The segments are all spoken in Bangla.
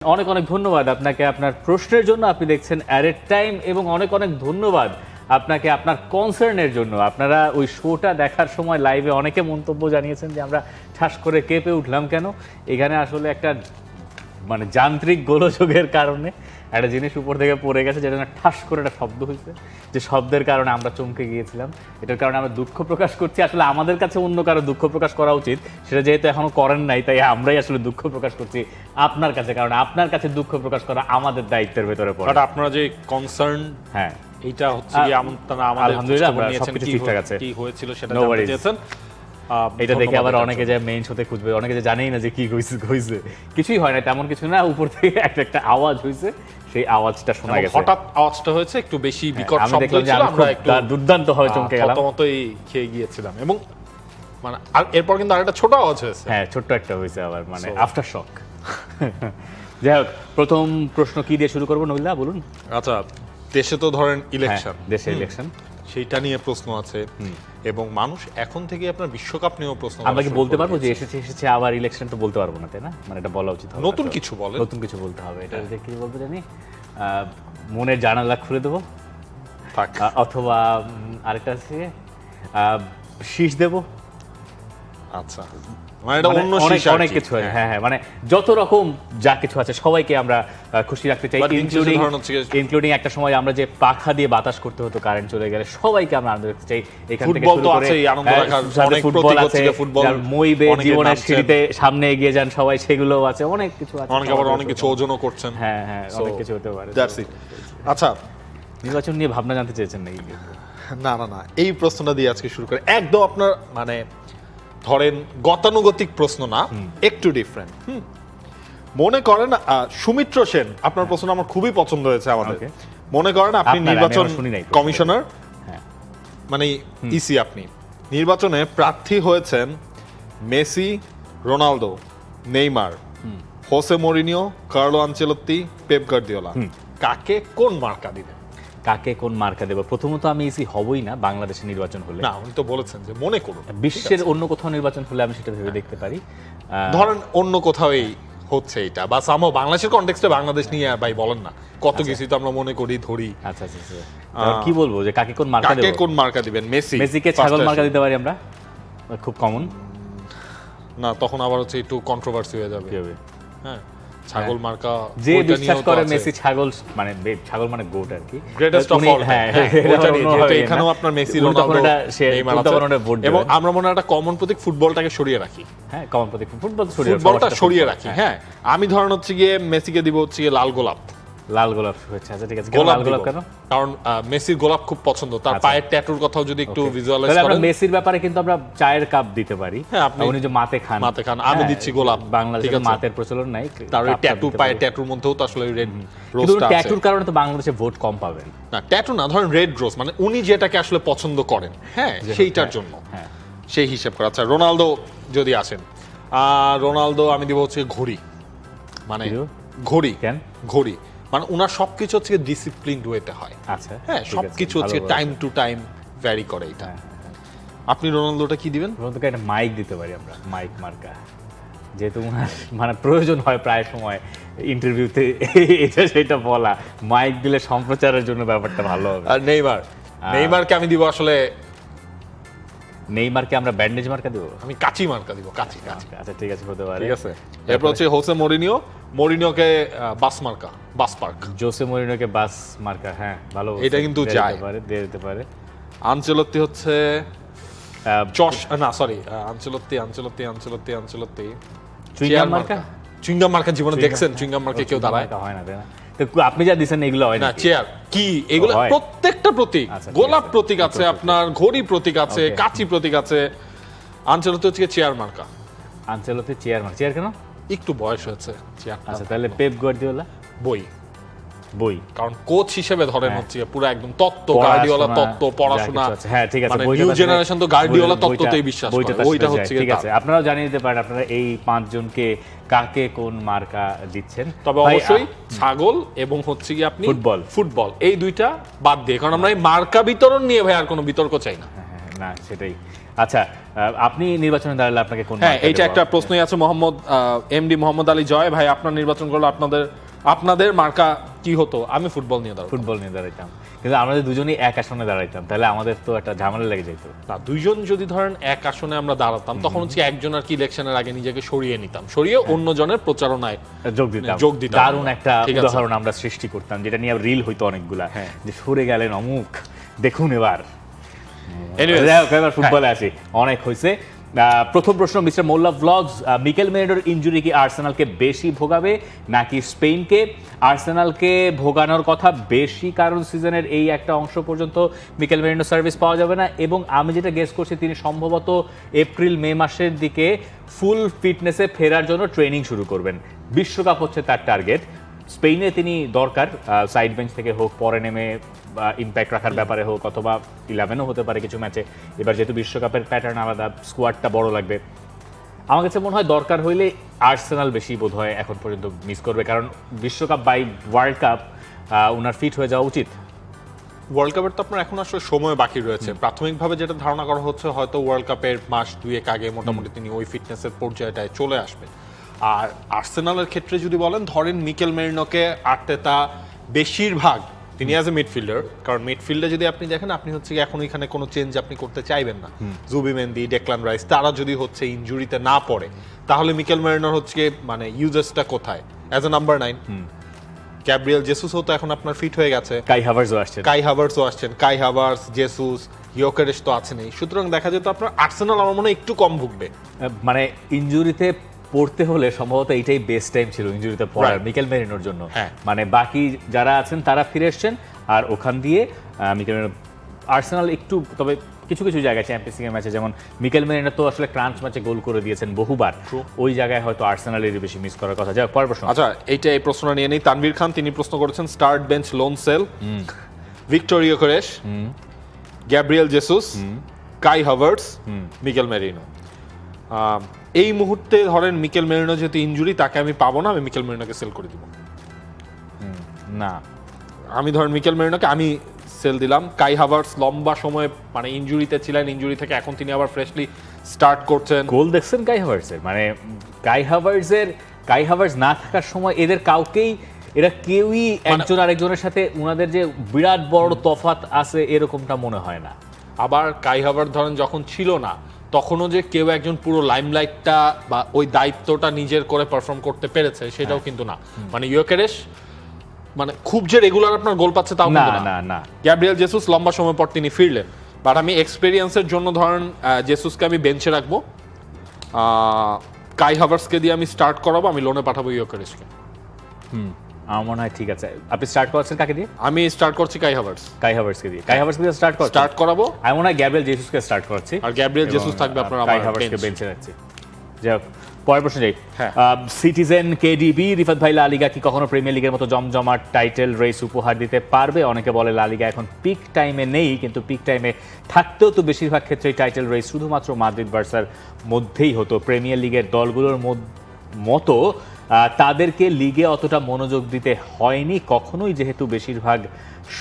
অনেক অনেক ধন্যবাদ আপনাকে আপনার প্রশ্নের জন্য। আপনি দেখছেন অ্যারেড টাইম এবং অনেক অনেক ধন্যবাদ আপনাকে আপনার কনসার্নের জন্য। আপনারা ওই শোটা দেখার সময় লাইভে অনেকে মন্তব্য জানিয়েছেন যে আমরা ঠাস করে কেঁপে উঠলাম কেন। এখানে আসলে একটা মানে যান্ত্রিক গোলযোগের কারণে একটা জিনিস উপর থেকে পড়ে গেছে, যেটা না ঠাস করে একটা শব্দ হয়েছে, যে শব্দের কারণে আমরা চমকে গিয়েছিলাম। এটার কারণে আমরা দুঃখ প্রকাশ করছি। আসলে আমাদের কাছে অন্য কারো দুঃখ প্রকাশ করা উচিত, সেটা যেহেতু এখনো করেন নাই, তাই আমরাই আসলে দুঃখ প্রকাশ করছি আপনার কাছে, কারণ আপনার কাছে দুঃখ প্রকাশ করা আমাদের দায়িত্বের ভেতরে পড়ে। আপনারা যে কনসার্ন, হ্যাঁ, এটা হচ্ছে কি আপনারা আমাদের আলহামদুলিল্লাহ আমরা সবকিছু ঠিকঠাক আছে, কি হয়েছিল সেটা No জানতে worries. চেয়েছেন। এটা দেখে আবার অনেকে যায় মেইন শোতে খুঁজবে, অনেকে যে জানেই না যে কি হয়েছে। কিছুই হয় না, তেমন কিছু না, উপর থেকে একটা আওয়াজ হয়েছে, সেই আওয়াজটা শোনা গেছে। হঠাৎ আওয়াজটা হয়েছে, একটু বেশি বিকট আমি শব্দ দেখলাম যে ছিল, আমি আমরা খুব একটু দুর্দান্ত ভাবে চমকে গেলাম। মতোই খেয়ে গিয়েছিলাম। এবং মানে আর এরপর কিন্তু আরেকটা ছোট আওয়াজ হয়েছে। হ্যাঁ, ছোট্ট একটা হয়েছে আবার, মানে আফটার শক। যাই হোক, প্রথম প্রশ্ন কি দিয়ে শুরু করবো নবিলা, বলুন। আচ্ছা, দেশে তো ধরেন ইলেকশন, দেশে ইলেকশন, সেইটা নিয়ে প্রশ্ন আছে, এবং মানুষ এখন থেকে আপনার বিশ্বকাপ নিয়েও প্রশ্ন। আমরা কি বলতে পারবো যে এসেছে আবার ইলেকশন? তো বলতে পারবো না, তাই না? মানে এটা বলা উচিত হবে, নতুন কিছু বলে, নতুন কিছু বলতে হবে। এটা যে কি বলবো জানি, মনের জানালা খুলে দেবো, থাক। অথবা আরেকটা আছে শীষ দেবো। আচ্ছা, মানে এটা অন্য অনেক কিছু আছে। হ্যাঁ হ্যাঁ, মানে যত রকম যা কিছু আছে সবাইকে আমরা খুশি রাখতে চাই, ইনক্লুডিং একটা সময় আমরা যে পাখা দিয়ে বাতাস করতে হতো কারেন্ট চলে গেলে, সবাইকে আমরা আনন্দ রাখতে চাই। এখান থেকে শুরু করে ফুটবল আছে, মইবে জীবনের সিঁড়িতে সামনে এগিয়ে যান সবাই, সেগুলোও আছে, অনেক কিছু আছে। অনেক কিছু ওজনও করছেন। হ্যাঁ হ্যাঁ, অনেক কিছু হতে পারে। আচ্ছা, নির্বাচন নিয়ে ভাবনা জানতে চেয়েছেন নাকি? না, এই প্রশ্নটা দিয়ে আজকে শুরু করে একদম আপনার মানে ধরেন গতানুগতিক প্রশ্ন না, একটু ডিফারেন্ট। মনে করেন সুমিত্র সেন, আপনার প্রশ্ন আমার খুবই পছন্দ হয়েছে আমাদের। মনে করেন আপনি নির্বাচন কমিশনার, মানে ইসি, আপনি নির্বাচনে প্রার্থী হয়েছেন Messi, Ronaldo, Neymar, Jose Mourinho, Carlo Ancelotti, Pep Guardiola. কাকে কোন মার্কা দিবেন? কাকে কোন মার্কা দেব? প্রথমত আমি ইসি হবই না বাংলাদেশের নির্বাচন হলে। না, উনি তো বলেছেন যে মনে করুন বিশ্বের অন্য কোথাও নির্বাচন হলে আমি সেটা ভেবে দেখতে পারি। ধরেন অন্য কোথাও এই হচ্ছে এটা, বা সামো বাংলাদেশের কনটেক্সটে বাংলাদেশ নিয়ে ভাই বলেন না, কত কিছুই তো আমরা মনে করি, ধরি। আচ্ছা, কি বলবো যে কাকে কোন মার্কা দেব? কাকে কোন মার্কা দিবেন? মেসিকে ছাগল মার্কা দিতে পারি আমরা, খুব কমন না, তখন আবার হচ্ছে একটু কন্ট্রোভার্সি হয়ে যাবে। হ্যাঁ, ছাগল মার্কা যে বিশ্বাস করে মেসি ছাগল, মানে ছাগল মানে গোট আর কি, গ্রেটেস্ট অফ অল। হ্যাঁ, এখানেও আপনার মেসি, রোনালদো, নেইমার আছে। এবং আমরা মনে একটা কমন প্রতীক ফুটবলটাকে সরিয়ে রাখি। হ্যাঁ, কমন প্রতীক ফুটবলটা সরিয়ে রাখি। হ্যাঁ, আমি ধরেন হচ্ছে গিয়ে মেসিকে দিব হচ্ছে গিয়ে লাল গোলাপ। লাল গোলাপ হচ্ছে, আচ্ছা ঠিক আছে। লাল গোলাপ কেন? কারণ মেসির গোলাপ খুব পছন্দ, তার পায়ের ট্যাটুর কথাও যদি একটু ভিজুয়ালাইজ করেন। আমরা মেসির ব্যাপারে কিন্তু আমরা চায়ের কাপ দিতে পারি। হ্যাঁ, উনি যে মাতে খান, আমি দিচ্ছি গোলাপ। বাংলাদেশে মাতের প্রচলন নাই, তার ওই ট্যাটু, পায়ের ট্যাটুর মধ্যেও তো আসলে রেড রোজটা আছে। ট্যাটুর কারণে তো বাংলাদেশে ভোট কম পাবেন। না, ট্যাটু না, ধরেন রেড রোজ, মানে উনি যেটাকে আসলে পছন্দ করেন, হ্যাঁ, সেইটার জন্য সেই হিসাব করে। আচ্ছা, রোনালদো যদি আসেন, রোনালদো আমি দিব হচ্ছে ঘড়ি, মানে ঘড়ি। কেন ঘড়ি? মানে উনার সবকিছু হচ্ছে ডিসিপ্লিনড ওয়েতে হয়। আচ্ছা, হ্যাঁ, সবকিছু হচ্ছে টাইম টু টাইম ভ্যারি করে এটা। আপনি রোনালদোটা কি দিবেন? রোনালদোকে একটা মাইক দিতে পারি আমরা, মাইক মার্কা, যেহেতু মানে প্রয়োজন হয় প্রায় সময় ইন্টারভিউতে এটা সেটা বলা, মাইক দিলে সম্প্রচারের জন্য ব্যাপারটা ভালো হবে। আর নেইমারকে আমি দিব আসলে, নেইমারকে আমরা ব্যান্ডেজ মার্কা দেব, আমি কাচি মার্কা দিব। কাচি। আচ্ছা ঠিক আছে, হতে পারে। ঠিক আছে, এরপর হচ্ছে হোসে মরিনিওকে বাস মার্কা, বাস পার্ক। জোসে মরিনিওকে বাস মার্কা, হ্যাঁ ভালো, এটা কিন্তু যায়, দিয়ে দিতে পারে। আনচেলত্তি হচ্ছে আনচেলত্তি চুইংগাম মার্কা। চুইংগাম মার্কা জীবনে দেখছেন? চুইংগাম মার্কা কেউ দাঁড়ায়? হয় না, তাই না? আপনি যা দিচ্ছেন এগুলো হয় না। চেয়ার কি? এগুলো প্রত্যেকটা প্রতীক, গোলাপ প্রতীক আছে, আপনার ঘড়ি প্রতীক আছে, কাচি প্রতীক আছে। আনচেলত্তি হচ্ছে চেয়ার মার্কা। আনচেলত্তি চেয়ার মার্কা। চেয়ার কেন? একটু বয়স হয়েছে চেয়ার। আচ্ছা, তাহলে পেপ গার্দিওলা বই, কারণ কোচ হিসেবে ধরেন হচ্ছে পুরো একদম তত্ত্ব, গার্দিওলা তত্ত্ব, পড়াশোনা। হ্যাঁ ঠিক আছে, নিউ জেনারেশন তো গার্দিওলা তত্ত্বতেই বিশ্বাস করে, ওইটা হচ্ছে। ঠিক আছে, আপনারাও জানিয়ে দিতে পারেন আপনারা এই পাঁচজনকে কাকে কোন মার্কা দিচ্ছেন। তবে অবশ্যই ছাগল এবং হচ্ছে কি আপনি ফুটবল, এই দুইটা বাদ দিয়ে, কারণ আমরা এই মার্কা বিতরণ নিয়ে ভাই আর কোনো বিতর্ক চাই না। না সেটাই। আচ্ছা, আপনি নির্বাচনে দাঁড়ালে আপনাকে কোন হ্যাঁ, মার্কা এইটা দেওয়া একটা হবে? প্রশ্নই আছে। এমডি মোহাম্মদ আলী জয় ভাই, আপনার নির্বাচন করলে আপনাদের মার্কা কি হতো? আমি ফুটবল নিয়ে দাঁড়াবো। ফুটবল নিয়ে দাঁড়াইতাম, কিন্তু আমাদের দুজনেই এক আসনে দাঁড়াইতাম, তাহলে আমাদের তো একটা ঝামেলা লেগে যেত। না, দুইজন যদি ধরেন এক আসনে আমরা দাঁড়াতাম, তখন হচ্ছে একজন আর কি ইলেকশনের আগে নিজেকে সরিয়ে নিতাম, সরিয়ে অন্য জনের প্রচারণায় যোগ দিতাম। আমরা। দারুণ একটা ঠিক আছে। উদাহরণ আমরা সৃষ্টি করতাম, যেটা নিয়ে রিল হইতো অনেকগুলা, হ্যাঁ। যে সরে গেলেন অমুক, দেখুন এবার। Anyways, যাই হোক, এবার ফুটবলে আসি, অনেক হয়েছে। প্রথম প্রশ্ন মিস্টার মোল্লা ভ্লগস, মিকেল মেরিনোর ইনজুরি কি আর্সেনালকে বেশি ভোগাবে নাকি স্পেনকে? আর্সেনালকে ভোগানোর কথা বেশি, কারণ সিজনের এই একটা অংশ পর্যন্ত মিকেল মেরিনো সার্ভিস পাওয়া যাবে না, এবং আমি যেটা গেস করছি তিনি সম্ভবত এপ্রিল মে মাসের দিকে ফুল ফিটনেসে ফেরার জন্য ট্রেনিং শুরু করবেন। বিশ্বকাপ হচ্ছে তার টার্গেট। স্পেনে তিনি দরকার, সাইড বেঞ্চ থেকে হোক, পরে নেমে ইম্প্যাক্ট রাখার ব্যাপারে হোক, অথবা 11ও হতে পারে কিছু ম্যাচে। এবার যেহেতু বিশ্বকাপের প্যাটার্ন আলাদা, স্কোয়াডটা বড় লাগবে, আমার কাছে মনে হয় দরকার হইলে আর্সেনাল বেশি বোধ হয় এখন পর্যন্ত মিস করবে, কারণ বিশ্বকাপ বাই ওয়ার্ল্ড কাপ ওনার ফিট হয়ে যাওয়া উচিত। ওয়ার্ল্ড কাপের তো আপনার এখন আসলে সময় বাকি রয়েছে। প্রাথমিকভাবে যেটা ধারণা করা হচ্ছে, হয়তো ওয়ার্ল্ড কাপের মাস দুয়েক আগে মোটামুটি তিনি ওই ফিটনেসের পর্যায়টায় চলে আসবেন। আর আর্সেনালের ক্ষেত্রে যদি বলেন, ধরেন মিকেল মেরিনোকে আর্তেতা বেশিরভাগ তিনি অ্যাজ এ মিডফিল্ডার, কারণ মিডফিল্ডে যদি আপনি দেখেন, আপনি হচ্ছে কি এখন এখানে কোনো চেঞ্জ আপনি করতে চাইবেন না। জুবিমেন্দি, ডেকলান রাইস, তারা যদি হচ্ছে ইনজুরিতে না পড়ে, তাহলে মিকেল মেরিনোর হচ্ছে মানে ইউজেসটা কোথায়? অ্যাজ এ নাম্বার 9 গ্যাব্রিয়েল জেসুসও তো এখন আপনার ফিট হয়ে গেছে, কাই হাভার্টজও আসছে, কাই হাভার্টসও আসছেন, কাই হাভার্টস, জেসুস, ইয়োকেরেশ তো আছেনই। সুতরাং দেখা যেত আপনার আর্সেনাল আমার মনে হয় একটু কম ভুগবে। মানে ইনজুরিতে পড়তে হলে সম্ভবত এইটাই বেস্ট টাইম ছিল ইনজুরিতে পড়ার Right. মিকেল মেরিনোর জন্য। হ্যাঁ। মানে বাকি যারা আছেন তারা ফিরে এসছেন, আর ওখান দিয়ে মিকেল মেরিনো, আর্সেনাল একটু, তবে কিছু কিছু জায়গায় চ্যাম্পিয়ন্স লিগের ম্যাচে, যেমন মিকেল মেরিনো তো আসলে ক্রাঞ্চ ম্যাচে গোল করে দিয়েছেন বহুবার, True. ওই জায়গায় হয়তো আর্সেনালেরই বেশি মিস করার কথা। যাই হোক, পরের প্রশ্ন। আচ্ছা, এই প্রশ্নটা নিয়ে নেই। তানভীর খান তিনি প্রশ্ন করেছেন, start bench loan sell, Viktor Gyokeres, Gabriel Jesus, Kai Havertz, Mikel Merino. এই মুহূর্তে ধরেন মিকেল মেরিনো যেহেতু ইনজুরি, তাকে আমি পাবো না, আমি মিকেল মেরিনোকে সেল করে দিব। না, আমি ধরেন মিকেল মেরিনোকে আমি সেল দিলাম। কাই হাভার্টস লম্বা সময় মানে ইনজুরিতে ছিলেন, ইনজুরি থেকে এখন তিনি আবার ফ্রেশলি স্টার্ট করছেন। গোল দেখছেন কাই হাভার্টসের, মানে কাই হাভার্টস না থাকার সময় এদের কাউকেই, এরা কেউই একজন আরেকজনের সাথে উনাদের যে বিরাট বড় তফাৎ আছে এরকমটা মনে হয় না। আবার কাই হাভার্টস ধরেন যখন ছিল না, তখনও যে কেউ একজন পুরো লাইমলাইটটা বা ওই দায়িত্বটা নিজের করে পারফর্ম করতে পেরেছে সেটাও কিন্তু না। মানে ইয়োকেরেশ মানে খুব যে রেগুলার আপনার গোল পাচ্ছে তাও না কিন্তু না না, গ্যাব্রিয়েল জেসুস লম্বা সময় পর তিনি ফিরলেন, বাট আমি এক্সপেরিয়েন্সের জন্য ধরেন জেসুসকে আমি বেঞ্চে রাখবো, কাই হাভার্টসকে দিয়ে আমি স্টার্ট করাবো, আমি লোনে পাঠাবো ইয়োকেরেশকে। আমার মনে হয় ঠিক আছে। আপনি স্টার্ট করছেন কাকে দিয়ে? আমি স্টার্ট করছি কাই হাভার্টসকে দিয়ে স্টার্ট করাবো, আমি মনে হয় গ্যাব্রিয়েল জেসুসকে স্টার্ট করছি, আর গ্যাব্রিয়েল জেসুস থাকবে আপনার কাই আমার হাভার্টসকে বেঞ্চে। বেঞ্চে রাখছি। যাই হোক, পরের প্রশ্ন যাই। হ্যাঁ। সিটিজেন কেডিবি, রিফাত ভাই, লা লিগা কি কখনো প্রিমিয়ার লিগের মতো জমজমাট টাইটেল রেস উপহার দিতে পারবে? অনেকে বলে লা লিগা এখন পিক টাইমে নেই, কিন্তু পিক টাইমে থাকতেও তো বেশিরভাগ ক্ষেত্রেই টাইটেল রেস শুধুমাত্র মাদ্রিদ বার্সার মধ্যেই হতো। প্রিমিয়ার লিগের দলগুলোর মতো তাদেরকে লিগে অতটা মনোযোগ দিতে হয়নি কখনোই, যেহেতু বেশিরভাগ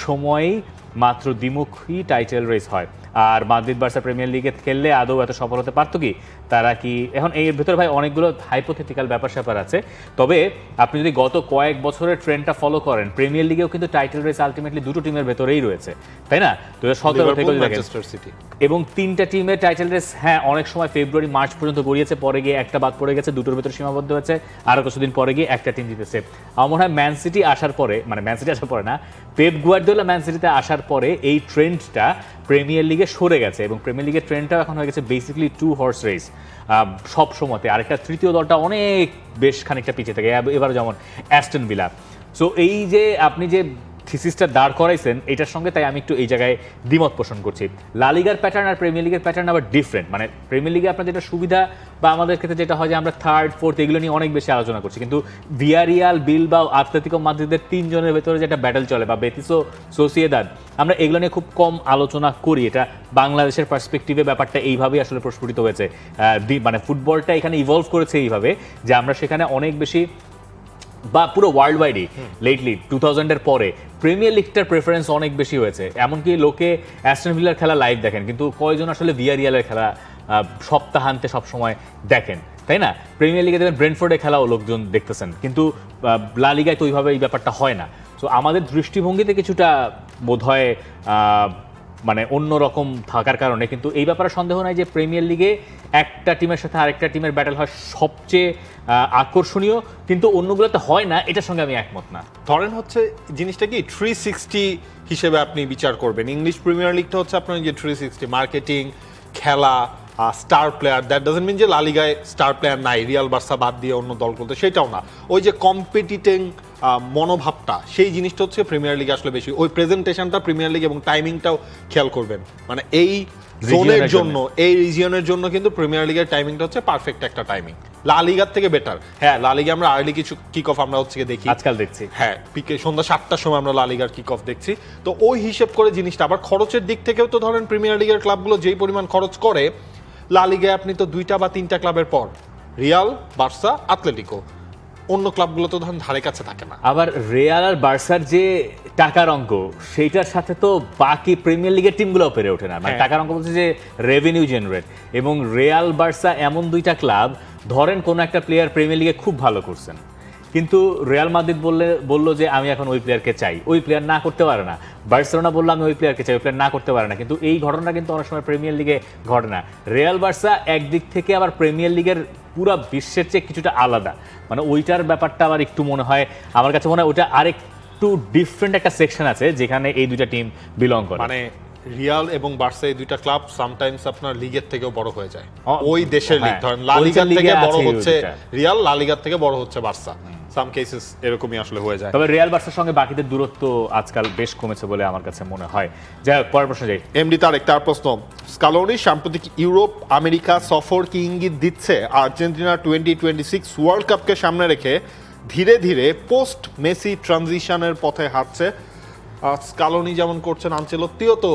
সময়ই মাত্র দ্বিমুখী টাইটেল রেস হয়। আর মাদ্রিদ বার্সা প্রিমিয়ার লিগে খেললে আদৌ এত সফল হতে পারতো কি? তারা কি এখন এর ভেতরে ভাই অনেকগুলো হাইপোথেটিক্যাল ব্যাপার স্যাপার আছে। তবে আপনি যদি গত কয়েক বছরের ট্রেন্ডটা ফলো করেন, প্রিমিয়ার লিগেও কিন্তু টাইটেল রেস আলটিমেটলি দুটো টিমের ভেতরেই রয়েছে, তাই না? 2017 থেকে যদি দেখেন, ম্যানচেস্টার সিটি এবং তিনটা টিমের টাইটেল রেস, হ্যাঁ অনেক সময় ফেব্রুয়ারি মার্চ পর্যন্ত গড়িয়েছে, পরে গিয়ে একটা বাদ পড়ে গেছে, দুটোর ভেতরে সীমাবদ্ধ হয়েছে, আরও কিছুদিন পরে গিয়ে একটা টিম জিতেছে। আমার মনে হয় ম্যান সিটি আসার পরে, মানে ম্যান সিটি আসার পরে না, পেপ গুয়ার্দিওলা ম্যান সিটিতে আসার পরে এই ট্রেন্ডটা প্রিমিয়ার লিগে সরে গেছে, এবং প্রিমিয়ার লিগের ট্রেন্ডটাও এখন হয়ে গেছে বেসিক্যালি টু হর্স রেস সব সময়তে। আরেকটা তৃতীয় দলটা অনেক বেশ খানিকটা পিছিয়ে থাকে, এবার যেমন অ্যাস্টন ভিলা। সো এই যে আপনি যে থিসিসটা দাঁড় করাইছেন এটার সঙ্গে, তাই আমি একটু এই জায়গায় দ্বিমত পোষণ করছি। লা লিগার প্যাটার্ন আর প্রিমিয়ার লিগের প্যাটার্ন আবার ডিফারেন্ট। মানে প্রিমিয়ার লিগে আপনার যেটা সুবিধা, বা আমাদের ক্ষেত্রে যেটা হয় যে আমরা থার্ড ফোর্থ এগুলো নিয়ে অনেক বেশি আলোচনা করছি, কিন্তু ভিয়ারিয়াল, বিলবাও, আতলেতিকো মাদ্রিদের তিনজনের ভেতরে যেটা ব্যাটল চলে, বা বেতিসো, সোসিয়েদাদ, আমরা এগুলো নিয়ে খুব কম আলোচনা করি। এটা বাংলাদেশের পার্সপেক্টিভে ব্যাপারটা এইভাবেই আসলে প্রস্ফুটিত হয়েছে। মানে ফুটবলটা এখানে ইভলভ করেছে এইভাবে যে আমরা সেখানে অনেক বেশি বা পুরো ওয়ার্ল্ড ওয়াইডই লেটলি 2000-এর পরে প্রিমিয়ার লিগটার প্রেফারেন্স অনেক বেশি হয়েছে। এমনকি লোকে অ্যাস্টন ভিলার খেলা লাইভ দেখেন, কিন্তু কয়জন আসলে ভিয়ারিয়ালের খেলা সপ্তাহান্তে সবসময় দেখেন, তাই না? প্রিমিয়ার লিগে দেখবেন ব্রেন্টফোর্ডে খেলাও লোকজন দেখতেছেন, কিন্তু লা লিগায় তো ওইভাবে এই ব্যাপারটা হয় না। তো আমাদের দৃষ্টিভঙ্গিতে কিছুটা বোধহয় মানে অন্যরকম থাকার কারণে কিন্তু এই ব্যাপারে সন্দেহ নাই যে প্রিমিয়ার লিগে একটা টিমের সাথে আরেকটা টিমের ব্যাটেল হয় সবচেয়ে আকর্ষণীয়, কিন্তু অন্যগুলোতে হয় না, এটার সঙ্গে আমি একমত না। ধরেন হচ্ছে জিনিসটা কি 360 হিসেবে আপনি বিচার করবেন। ইংলিশ প্রিমিয়ার লিগটা হচ্ছে আপনার যে 360 মার্কেটিং, খেলা, star player. That doesn't mean যে লা লিগায় স্টার প্লেয়ার নাই, রিয়াল বার্সা বাদ দিয়ে অন্য দলগুলোতে, সেটাও না। ওই যে কম্পিটিটিং মনোভাবটা, সেই জিনিসটা হচ্ছে প্রিমিয়ার লিগে আসলে বেশি। ওই প্রেজেন্টেশনটা প্রিমিয়ার লিগ এবং টাইমিংটাও খেয়াল করবেন, মানে এই জোনের জন্য, এই রিজিয়নের জন্য কিন্তু প্রিমিয়ার লিগের টাইমিংটা হচ্ছে পারফেক্ট একটা টাইমিং, লা লিগার থেকে বেটার। হ্যাঁ, লা লিগে আমরা আর্লি কিছু কিক অফ আমরা হচ্ছে দেখি, আজকাল দেখছি। হ্যাঁ, পিকে সন্ধ্যা 7টার সময় আমরা লা লিগার কিক অফ দেখছি। তো ওই হিসেব করে জিনিসটা, আবার খরচের দিক থেকেও তো ধরেন প্রিমিয়ার লিগের ক্লাবগুলো যেই পরিমাণ খরচ করে, লা লিগায় আপনি তো 2টা বা 3টা ক্লাবের পর রিয়াল, বার্সা, আতলেটিকো, অন্য ক্লাবগুলো তো ধরেন ধারে কাছে থাকে না। আবার রিয়াল আর বার্সার যে টাকার অঙ্ক, সেইটার সাথে তো বাকি প্রিমিয়ার লিগের টিমগুলো পেরে ওঠে না। মানে টাকার অঙ্ক বলছে যে রেভিনিউ জেনারেট, এবং রিয়াল বার্সা এমন দুইটা ক্লাব, ধরেন কোনো একটা প্লেয়ার প্রিমিয়ার লিগে খুব ভালো করছেন, কিন্তু রিয়াল মাদ্রিদ বললো যে আমি এখন ওই প্লেয়ারকে চাই, ওই প্লেয়ার না করতে পারে না। বার্সেলোনা বললো আমি ওই প্লেয়ারকে চাই, ওই প্লেয়ার না করতে পারে না। কিন্তু এই ঘটনা কিন্তু অনেক সময় প্রিমিয়ার লিগে ঘটে না। রিয়াল বার্সা একদিক থেকে আবার প্রিমিয়ার লিগের পুরো বিশ্বের চেয়ে কিছুটা আলাদা, মানে ওইটার ব্যাপারটা আবার একটু মনে হয়, আমার কাছে মনে হয় ওইটা আরেকটু ডিফারেন্ট একটা সেকশন আছে যেখানে এই দুইটা টিম বিলং করে। মানে রিয়াল এবং বার্সা এই দুইটা ক্লাব সামটাইমস আপনার লিগের থেকেও বড় হয়ে যায়। ওই দেশের লিগ, ধরেন লা লিগার থেকে বড় হচ্ছে রিয়াল, লা লিগার থেকে বড় হচ্ছে বার্সা, সাম কেসেস এরকমই আসলে হয়ে যায়। তবে রিয়াল বার্সার সঙ্গে বাকিদের দূরত্ব আজকাল বেশ কমেছে বলে আমার কাছে মনে হয়। যাই হোক, পরের প্রশ্ন যাই। এমডি তার প্রশ্ন, স্কালোনি সাম্প্রতিক ইউরোপ আমেরিকা সফর কি ইঙ্গিত দিচ্ছে আর্জেন্টিনা 2026 ওয়ার্ল্ড কাপকে সামনে রেখে ধীরে ধীরে পোস্ট মেসি ট্রানজিশনের পথে হাঁটছে? স্কালোনি যেমন করছেন, আনচেলত্তিও তো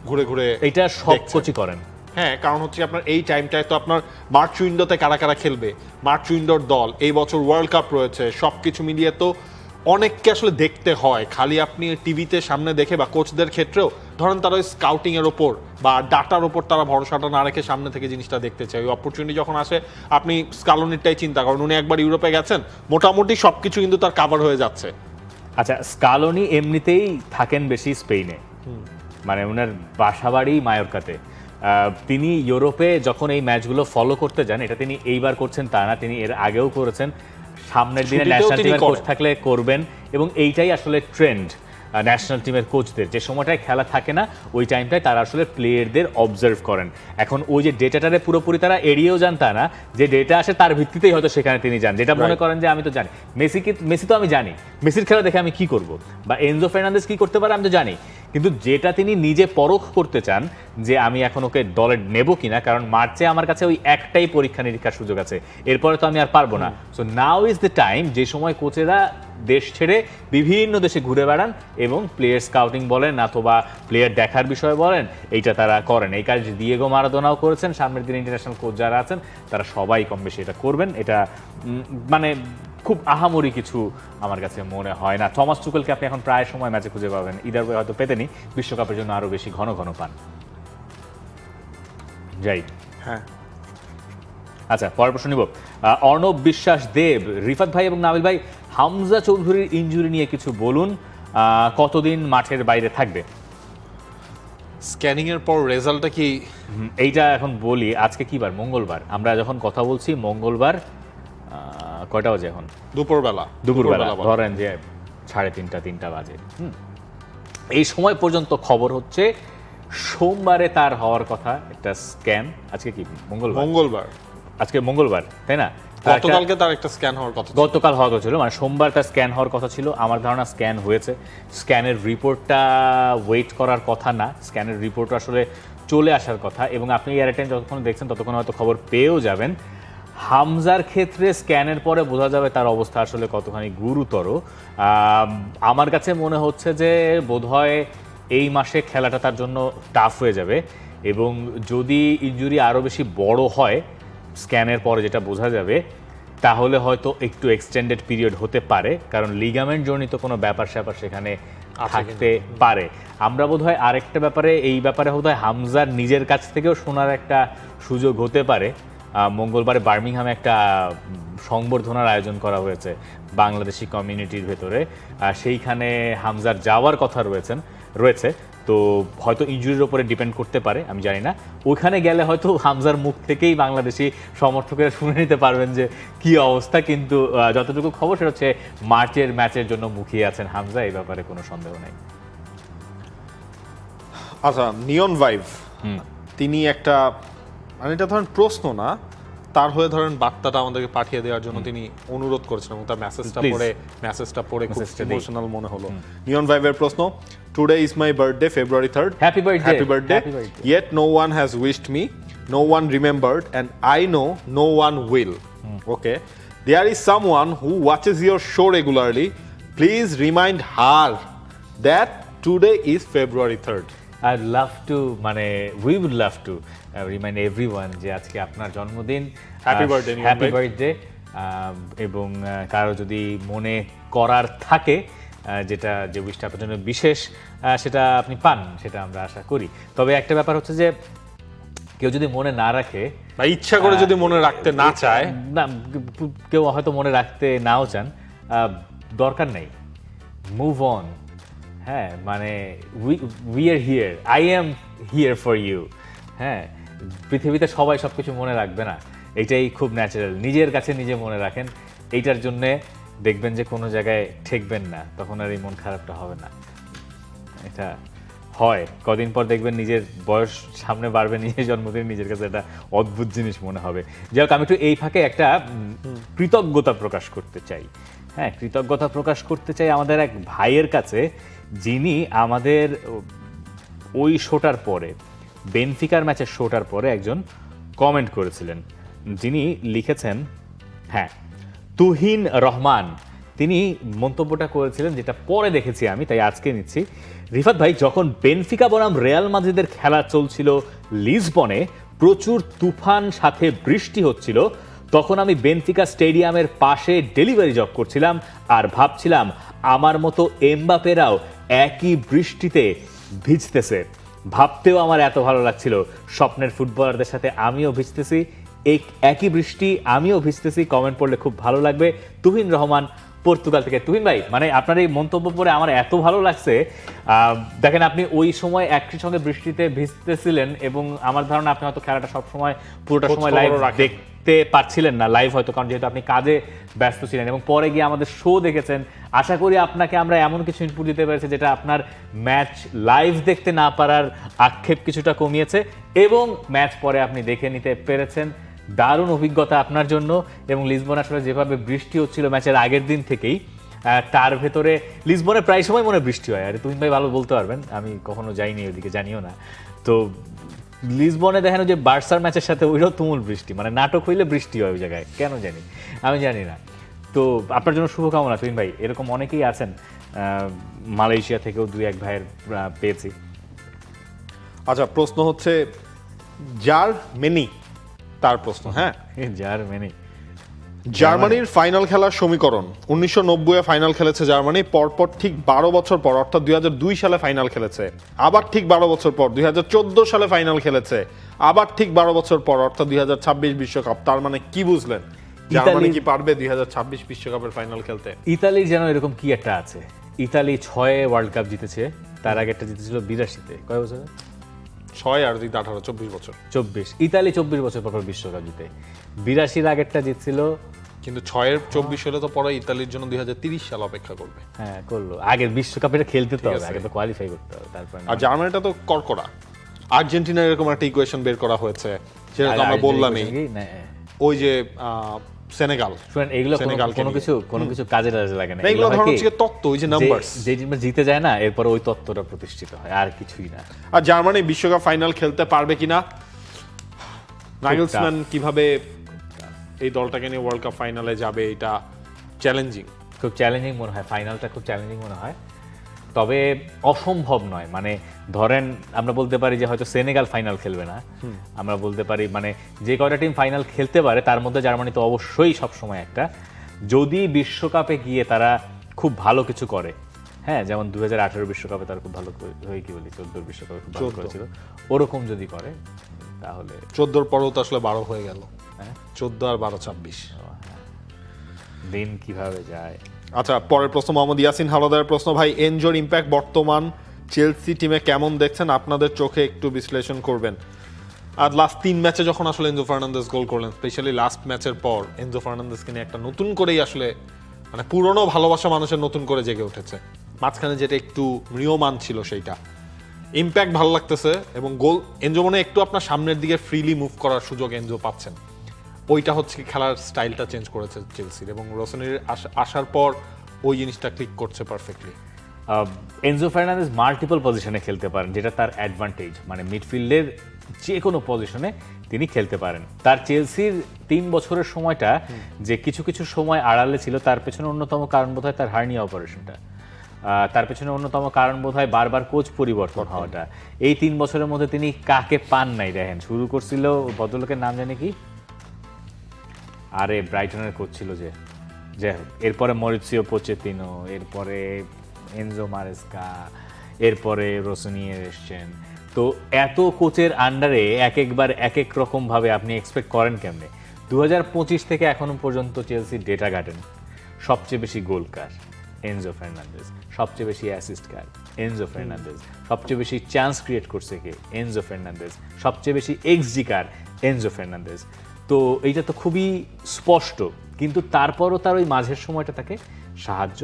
ঘুরে ঘুরে এটা সব কোচই করেন। হ্যাঁ, কারণ হচ্ছে আপনার এই টাইমটায় তো আপনার মার্চ উইন্ডোতে কারা কারা খেলবে, মার্চ উইন্ডোর দল, এই বছর ওয়ার্ল্ড কাপ রয়েছে, সব কিছু মিলিয়ে তো অনেককে আসলে দেখতে হয়। খালি আপনি টিভিতে সামনে দেখে, বা কোচদের ক্ষেত্রেও ধরেন তারা ওই স্কাউটিং এর ওপর বা ডাটার ওপর তারা ভরসাটা না রেখে সামনে থেকে জিনিসটা দেখতে চায়। ওই অপরচুনিটি যখন আসে, আপনি স্কালোনিরটাই চিন্তা করেন, উনি একবার ইউরোপে গেছেন, মোটামুটি সবকিছু কিন্তু তার কাভার হয়ে যাচ্ছে। আচ্ছা, স্কালোনি এমনিতেই থাকেন বেশি স্পেনে, মানে ওনার বাসাবাড়ি মায়োরকাতে। তিনি ইউরোপে যখন এই ম্যাচগুলো ফলো করতে যান, এটা তিনি এইবার করছেন তা না, তিনি এর আগেও করেছেন, সামনের দিনে ন্যাশনাল টিমের কোচ থাকলে করবেন, এবং এইটাই আসলে ট্রেন্ড ন্যাশনাল টিমের কোচদের। যে সময়টায় খেলা থাকে না, ওই টাইমটায় তারা আসলে প্লেয়ারদের অবজার্ভ করেন। এখন ওই যে ডেটাটারে পুরোপুরি তারা এড়িয়েও যান তা না, যে ডেটা আসে তার ভিত্তিতেই হয়তো সেখানে তিনি যান, যেটা মনে করেন যে আমি তো জানি মেসি তো আমি জানি, মেসির খেলা দেখে আমি কি করব, বা এনজো ফার্নান্দেজ কি করতে পারে আমি তো জানি, কিন্তু যেটা তিনি নিজে পরখ করতে চান যে আমি এখন ওকে দলে নেব কিনা, কারণ মার্চে আমার কাছে ওই একটাই পরীক্ষা নিরীক্ষার সুযোগ আছে, এরপরে তো আমি আর পারবো না। So now is the time, যে সময় কোচেরা দেশ ছেড়ে বিভিন্ন দেশে ঘুরে বেড়ান এবং প্লেয়ার স্কাউটিং বলেন অথবা প্লেয়ার দেখার বিষয় বলেন, এইটা তারা করেন। এই কাজ দিয়েগো মারাদোনাও করেছেন, সামনের দিনে ইন্টারন্যাশনাল কোচ যারা আছেন তারা সবাই কম বেশি এটা করবেন। এটা মানে খুব আহামরি কিছু আমার কাছে মনে হয় না। থমাস টুকেলকে আপনি এখন প্রায় সময় ম্যাচে খুঁজে পাবেন, ইদার ওয়ে হয়তো পেতেনি, বিশ্বকাপের জন্য আরো বেশি ঘন ঘন পান। যাই, হ্যাঁ, আচ্ছা, পরের প্রশ্ন নিব। অর্ণব বিশ্বাস দেব, রিফাত ভাই এবং নাবিল ভাই, হামজা চৌধুরীর ইনজুরি নিয়ে কিছু বলুন, কতদিন মাঠের বাইরে থাকবে? স্ক্যানিং এর পর রেজাল্টটা কি? এইটা এখন বলি, আজকে কি বার? মঙ্গলবার। আমরা যখন কথা বলছি মঙ্গলবার, কয়টা বাজে এখন? দুপুরবেলা, ধরেন যে 3:30 বাজে। এই সময় পর্যন্ত খবর হচ্ছে সোমবারে তার হওয়ার কথা একটা স্ক্যান। আজকে কি মঙ্গলবার, আজকে মঙ্গলবার, তাই না? গতকালকে তার একটা স্ক্যান হওয়ার কথা, গতকাল হওয়ার কথা ছিল, মানে সোমবার তার স্ক্যান হওয়ার কথা ছিল। আমার ধারণা স্ক্যান হয়েছে, স্ক্যানের রিপোর্টটা ওয়েট করার কথা না, স্ক্যানের রিপোর্ট আসলে চলে আসার কথা, এবং আপনি এয়ারটাইম যতক্ষণ দেখছেন ততক্ষণ হয়তো খবর পেয়েও যাবেন। হামজার ক্ষেত্রে স্ক্যানের পরে বোঝা যাবে তার অবস্থা আসলে কতখানি গুরুতর। আমার কাছে মনে হচ্ছে যে বোধহয় এই মাসে খেলাটা তার জন্য টাফ হয়ে যাবে, এবং যদি ইনজুরি আরও বেশি বড় হয়, স্ক্যানের পরে যেটা বোঝা যাবে তাহলে হয়তো একটু এক্সটেন্ডেড পিরিয়ড হতে পারে, কারণ লিগামেন্ট জনিত কোনো ব্যাপার স্যাপার সেখানে থাকতে পারে। আমরা বোধহয় আরেকটা ব্যাপারে, এই ব্যাপারে বোধহয় হামজার নিজের কাছ থেকেও শোনার একটা সুযোগ হতে পারে। মঙ্গলবারে বার্মিংহামে একটা সংবর্ধনার আয়োজন করা হয়েছে বাংলাদেশি কমিউনিটির ভেতরে, সেইখানে হামজার যাওয়ার কথা রয়েছে। তো হয়তো ইনজুরির উপরে ডিপেন্ড করতে পারে, আমি জানি না। ওইখানে গেলে হয়তো হামজার মুখ থেকেই বাংলাদেশি সমর্থকেরা শুনে নিতে পারবেন যে কি অবস্থা, কিন্তু যতটুকু খবর সেটা হচ্ছে মার্চের ম্যাচের জন্য মুখিয়ে আছেন হামজা, এই ব্যাপারে কোনো সন্দেহ নেই। আচ্ছা, নিয়ন ভাইভ তিনি একটা, মানে এটা ধরেন প্রশ্ন না, তার হয়ে ধরেন বার্তাটা আমাদেরকে পাঠিয়ে দেওয়ার জন্য তিনি অনুরোধ করেছেন এবং তার মেসেজটা পড়ে খুব ইমোশনাল মনে হলো। নিয়ন ভাইভের প্রশ্ন: today is my birthday, February 3rd. Happy birthday. Yet no one has wished me, no one remembered, and I know no one will. Okay, there is someone who watches your show regularly. Please remind her that today is February 3rd. I'd love to, মানে we would love to remind everyone যে আজকে আপনার জন্মদিন। Happy birthday, নিয়ন হ্যাপি ভাই। বার্থডে। এবং কারো যদি মনে করার থাকে যে উইশটা আপনার জন্য বিশেষ, সেটা আপনি পান, সেটা আমরা আশা করি। তবে একটা ব্যাপার হচ্ছে যে কেউ যদি মনে না রাখে বা ইচ্ছা করে যদি মনে রাখতে না চায়, না, কেউ হয়তো মনে রাখতে নাও চান, দরকার নেই, মুভ অন। হ্যাঁ, মানে we are here, I am here for you. হ্যাঁ, পৃথিবীতে সবাই সব কিছু মনে রাখবে না, এইটাই খুব ন্যাচারাল। নিজের কাছে নিজে মনে রাখেন, এইটার জন্যে দেখবেন যে কোনো জায়গায় ঠেকবেন না, তখন আর এই মন খারাপটা হবে না। এটা হয়, কদিন পর দেখবেন নিজের বয়স সামনে বাড়বে, নিজের জন্মদিন নিজের কাছে একটা অদ্ভুত জিনিস মনে হবে। যাই হোক, আমি একটু এই ফাঁকে একটা কৃতজ্ঞতা প্রকাশ করতে চাই। হ্যাঁ, কৃতজ্ঞতা প্রকাশ করতে চাই আমাদের এক ভাইয়ের কাছে, যিনি আমাদের ওই শোটার পরে, বেনফিকার ম্যাচের শোটার পরে একজন কমেন্ট করেছিলেন, যিনি লিখেছেন, হ্যাঁ, তুহিন রহমান। তিনি মন্তব্যটা করেছিলেন, যেটা পরে দেখেছি আমি, তাই আজকে নিচ্ছি। রিফাত ভাই, যখন বেনফিকা বনাম রিয়াল মাদ্রিদের খেলা চলছিল লিসবনে, প্রচুর তুফান সাথে বৃষ্টি হচ্ছিল, তখন আমি বেনফিকা স্টেডিয়ামের পাশে ডেলিভারি জব করছিলাম আর ভাবছিলাম আমার মতো এমবাপেরাও একই বৃষ্টিতে ভিজতেছে। ভাবতেও আমার এত ভালো লাগছিল, স্বপ্নের ফুটবলারদের সাথে আমিও ভিজতেছি, একই বৃষ্টি, আমিও ভিজতেছি। কমেন্ট পড়লে খুব ভালো লাগবে। তুহিন রহমান, পর্তুগাল থেকে। তুহিন ভাই, মানে আপনার এই মন্তব্য পড়ে আমার এত ভালো লাগছে। দেখেন, আপনি ওই সময় একই সঙ্গে বৃষ্টিতে ভিজতেছিলেন এবং আমার ধারণা আপনি হয়তো খেলাটা সবসময় পুরোটা সময় লাইভ দেখতে পারছিলেন না, লাইভ হয়তো, কারণ যেহেতু আপনি কাজে ব্যস্ত ছিলেন, এবং পরে গিয়ে আমাদের শো দেখেছেন। আশা করি আপনাকে আমরা এমন কিছু ইনপুট দিতে পেরেছি যেটা আপনার ম্যাচ লাইভ দেখতে না পারার আক্ষেপ কিছুটা কমিয়েছে, এবং ম্যাচ পরে আপনি দেখে নিতে পেরেছেন। দারুণ অভিজ্ঞতা আপনার জন্য। এবং লিসবন আসলে যেভাবে বৃষ্টি হচ্ছিল ম্যাচের আগের দিন থেকেই, তার ভেতরে লিসবনে প্রায় সময় মনে বৃষ্টি হয়, আর তুমি ভাই ভালো বলতে পারবেন, আমি কখনো যাইনি ওইদিকে, জানিও না। তো লিসবনে দেখেন যে বার্সার ম্যাচের সাথে ওইটাও তুমুল বৃষ্টি, মানে নাটক হইলে বৃষ্টি হয় ওই জায়গায়, কেন জানি, আমি জানি না। তো আপনার জন্য শুভকামনা তুহিন ভাই। এরকম অনেকেই আছেন, মালয়েশিয়া থেকেও দুই এক ভাইয়ের পেয়েছি। আচ্ছা, প্রশ্ন হচ্ছে জার্মানি, তার প্রশ্ন। হ্যাঁ, জার্মানির ফাইনাল খেলার সমীকরণ: 1990-এ ফাইনাল খেলেছে জার্মানি, পরপর ঠিক 12 বছর পর, অর্থাৎ 2002 সালে ফাইনাল খেলেছে, আবার ঠিক 12 বছর পর 2014 সালে ফাইনাল খেলেছে, আবার ঠিক 12 বছর পর, অর্থাৎ 2026 বিশ্বকাপ। তার মানে কি বুঝলেন? জার্মানি কি পারবে 2026 বিশ্বকাপের ফাইনাল খেলতে? ইতালির যেন এরকম কি একটা আছে। ইতালি 6 ওয়ার্ল্ড কাপ জিতেছে, তার আগে একটা জিতেছিল 82-তে। কয় বছরে? 6 আর 18, 24 বছর। 24। ইতালি 24 বছর পর বিশ্বকাপ জিতে। 82-র আগেরটা জিতছিল, কিন্তু 6-এর 24 হলে তো পরে ইতালির জন্য 2030 সাল অপেক্ষা করবে। হ্যাঁ, করলো। আগের বিশ্বকাপে খেলতে তো হবে, আগে তো কোয়ালিফাই করতে হবে, তারপর। আর জার্মানিটা তো করকরা। আর্জেন্টিনার এরকম একটা ইকুয়েশন বের করা হয়েছে, যেটা তো আমরা বললামই, ওই যে সেনেগাল। শুনেন, এগুলো কোনো কিছু কাজে লাগে না, এগুলো ধরুন হচ্ছে তত্ত্ব, ওই যে নাম্বারস। যে টিম জিতে যায় না, এরপর ওই তত্ত্বটা প্রতিষ্ঠিত হয়, আর কিছুই না। আর জার্মানি বিশ্বকাপ ফাইনাল খেলতে পারবে কিনা, নাগেলসম্যান কিভাবে এই দলটাকে নিয়ে ওয়ার্ল্ড কাপ ফাইনালে যাবে, এটা চ্যালেঞ্জিং, খুব চ্যালেঞ্জিং মনে হয়। ফাইনালটা খুব চ্যালেঞ্জিং মনে হয়। তবে অসম্ভব নয়, মানে ধরেন আমরা বলতে পারি যে হয়তো সেনেগাল ফাইনাল খেলবে না, আমরা বলতে পারি মানে যে কয়টা টিম ফাইনাল খেলতে পারে তার মধ্যে জার্মানি তো অবশ্যই সবসময় একটা। যদি বিশ্বকাপে গিয়ে তারা খুব ভালো কিছু করে, হ্যাঁ যেমন 2018 বিশ্বকাপে তারা খুব ভালো হয়ে কি বলি 14 বিশ্বকাপে খুব ভালো 14 করেছিল, ওরকম যদি করে তাহলে 14 পরেও তো আসলে 12 হয়ে গেল, হ্যাঁ 14 আর 12 26। দিন কিভাবে যায়। আচ্ছা, পরের প্রশ্ন মোহাম্মদ ইয়াসিন হাওলাদারের প্রশ্ন, ভাই এনজোর ইম্প্যাক্ট বর্তমান চেলসি টিমে কেমন দেখছেন, আপনাদের চোখে একটু বিশ্লেষণ করবেন। আর লাস্ট 3 ম্যাচে যখন আসলে এনজো ফার্নান্দেজ গোল করলেন, স্পেশালি লাস্ট ম্যাচের পর এনজো ফার্নান্দেজকে নিয়ে একটা নতুন করেই আসলে মানে পুরনো ভালোবাসা মানুষের নতুন করে জেগে উঠেছে। মাঝখানে যেটা একটু ম্রিয়মান ছিল সেইটা ইম্প্যাক্ট ভালো লাগতেছে, এবং গোল এনজো মনে হয় একটু আপনার সামনের দিকে ফ্রিলি মুভ করার সুযোগ এনজো পাচ্ছেন। ওইটা হচ্ছে কি খেলার স্টাইলটা চেঞ্জ করেছে চেলসির, এবং রোসেনির আসার পর ওই জিনিসটা ক্লিক করছে পারফেক্টলি। এনজো ফার্নান্দেজ মাল্টিপল পজিশনে খেলতে পারেন, যেটা তার অ্যাডভান্টেজ, মানে মিডফিল্ডের যে কোনো পজিশনে তিনি খেলতে পারেন। তার চেলসির 3 বছরের সময়টা যে কিছু কিছু সময় আড়ালে ছিল, তার পেছনে অন্যতম কারণ বোধহয় তার হার্নিয়া অপারেশনটা, তার পেছনে অন্যতম কারণ বোধহয় বারবার কোচ পরিবর্তন হওয়াটা। এই 3 বছরের মধ্যে তিনি কাকে পান নাই দেখেন, শুরু করছিল ভদ্রলোকের নাম জানি কি, আরে ব্রাইটনের কোচ ছিল যে, যাই হোক, এরপরে মরিৎসিও পোচেতিনো, এরপরে এনজো মারেস্কা, এরপরে রোসনিয়ের এসছেন। তো এত কোচের আন্ডারে একবার এক এক রকমভাবে আপনি এক্সপেক্ট করেন কেমনে? 2025 থেকে এখনো পর্যন্ত চেলসির ডেটা গার্ডেন সবচেয়ে বেশি গোল কার, এনজো ফার্নান্দেজ, সবচেয়ে বেশি অ্যাসিস্ট কার, এনজো ফার্নান্দেজ, সবচেয়ে বেশি চান্স ক্রিয়েট করছে কে, এনজো ফার্নান্দেজ, সবচেয়ে বেশি এক্সজি কার, এনজো ফার্নান্দেজ। তো এইটা তো খুবই স্পষ্ট, কিন্তু তারপরও তার ওই মাঝের সময়টা তাকে সাহায্য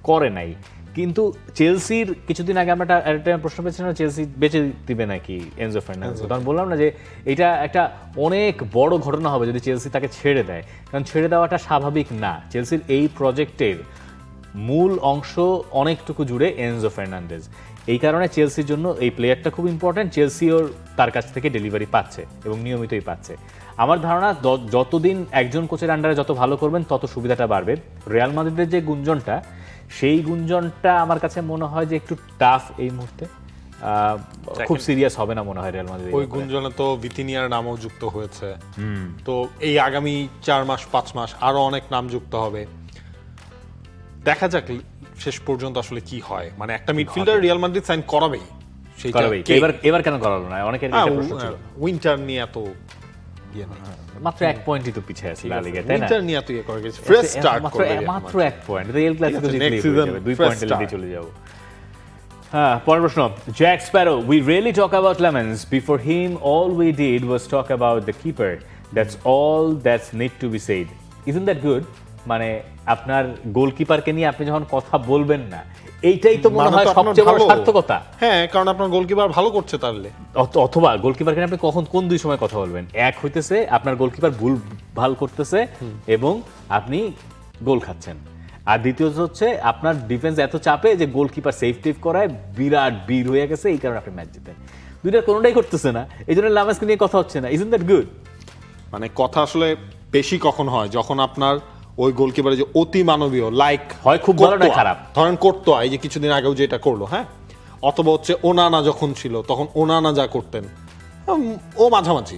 করে নাই। কিন্তু চেলসির কিছুদিন আগে আমরা একটা প্রশ্ন পেয়েছিলাম, চেলসি বেঁচে দিবে নাকি এনজো ফার্নান্দেজ, তখন বললাম না যে এটা একটা অনেক বড় ঘটনা হবে যদি চেলসি তাকে ছেড়ে দেয়, কারণ ছেড়ে দেওয়াটা স্বাভাবিক না। চেলসির এই প্রজেক্টের মূল অংশ অনেকটুকু জুড়ে এনজো ফার্নান্দেজ, এই কারণে চেলসির জন্য এই প্লেয়ারটা খুব ইম্পর্ট্যান্ট। চেলসিও তার কাছ থেকে ডেলিভারি পাচ্ছে এবং নিয়মিতই পাচ্ছে। আমার ধারণা যতদিন একজন কোচের আন্ডারে যত ভালো করবেন তত সুবিধাটা বাড়বে। রিয়াল মাদ্রিদের যে গুঞ্জনটা, সেই গুঞ্জনটা আমার কাছে মনে হয় যে একটু টাফ এই মুহূর্তে, খুব সিরিয়াস হবে না মনে হয় রিয়াল মাদ্রিদ। ওই গুঞ্জনে তো ভিতিনিয়ার নামও যুক্ত হয়েছে, তো এই আগামী 4 মাস 5 মাস আরো অনেক নাম যুক্ত হবে। দেখা যাক শেষ পর্যন্ত আসলে কি হয়, মানে একটা মিডফিল্ডার রিয়াল মাদ্রিদ সাইন করাবেই, সেইটা এবার কেন করালো না, অনেকের প্রশ্ন ছিল। উইন্টার নিয়ে এত ইয়ে নেই, মাত্র 1 পয়েন্টই তো পিছিয়ে আছে লা লিগায়, তাই না? উইন্টার নিয়ে এত ইয়ে করে গেছে, ফ্রেশ স্টার্ট করবে মাত্র 1 পয়েন্ট, তো এল ক্লাসিকো জিতলেই next হয়ে season যাবে, 2 fresh পয়েন্ট start. দিয়ে চলে যাব। হ্যাঁ, পরের প্রশ্ন, Jack Sparrow, we really talk about লেমন্স, before him all we did was talk about the keeper, that's all that's need to B shed, isn't that good? মানে আপনার গোলকিপারকে নিয়ে আপনি যখন কথা বলবেন না, এইটাই তো মনে হয় সবচেয়ে বড় সার্থকতা। হ্যাঁ, কারণ আপনার গোলকিপার ভালো করছে তাহলে, অথবা গোলকিপারকে আপনি কোন দুই সময় কথা বলবেন, এক হইতেছে আপনার গোলকিপার ভুল ভাল করতেছে এবং আপনি গোল খাচ্ছেন, আর দ্বিতীয়ত হচ্ছে আপনার ডিফেন্স এত চাপে যে গোলকিপার সেফ টেভ করায় বিরাট বীর হয়ে গেছে, এই কারণে আপনি ম্যাচ জিতেন। দুইটার কোনোটাই করতেছে না, এই জন্য লামাসকে নিয়ে কথা হচ্ছে না। Isn't that good? মানে কথা আসলে বেশি কখন হয় যখন আপনার ওই গোলকিপারে যে অতি মানবীয়, লাইক হয় খুব ভালো না খারাপ, ধরেন করতো এই যে কিছুদিন আগেও যেটা করলো, হ্যাঁ, অথবা হচ্ছে ওনানা যখন ছিল তখন ওনানা যা করতেন ও মাঝামাঝি,